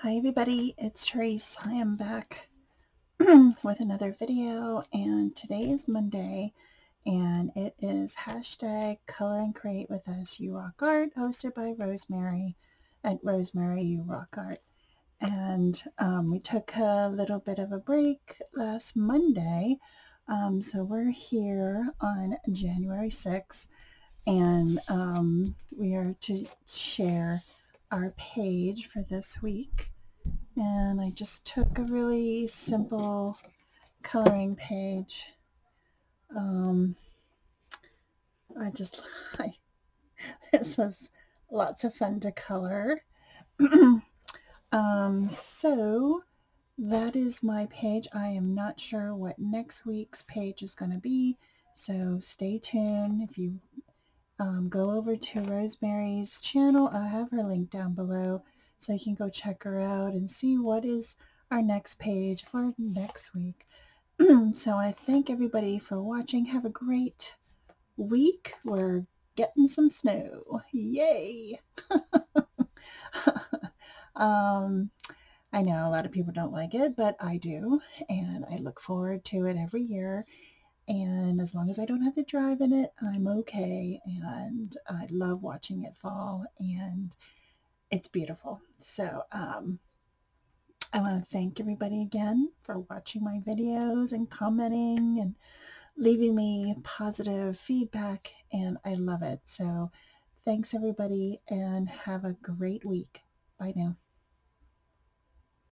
Hi everybody, it's Tereese. I am back with another video, and today is Monday and it is hashtag color and create with us you rock art, hosted by Rosemary at Rosemary You Rock Art. And we took a little bit of a break last Monday, so we're here on January 6th, and we are to share our page for this week. And I just took a really simple coloring page. Um, I, this was lots of fun to color. So that is my page. I am not sure what next week's page is going to be, so stay tuned. If you go over to Rosemary's channel, I'll have her link down below, so you can go check her out and see what is our next page for next week. So I thank everybody for watching. Have a great week. We're getting some snow. Yay! um, I know a lot of people don't like it, but I do, and I look forward to it every year. And as long as I don't have to drive in it, I'm okay. And I love watching it fall, and it's beautiful. So I want to thank everybody again for watching my videos and commenting and leaving me positive feedback, and I love it. So thanks everybody, and have a great week. Bye now.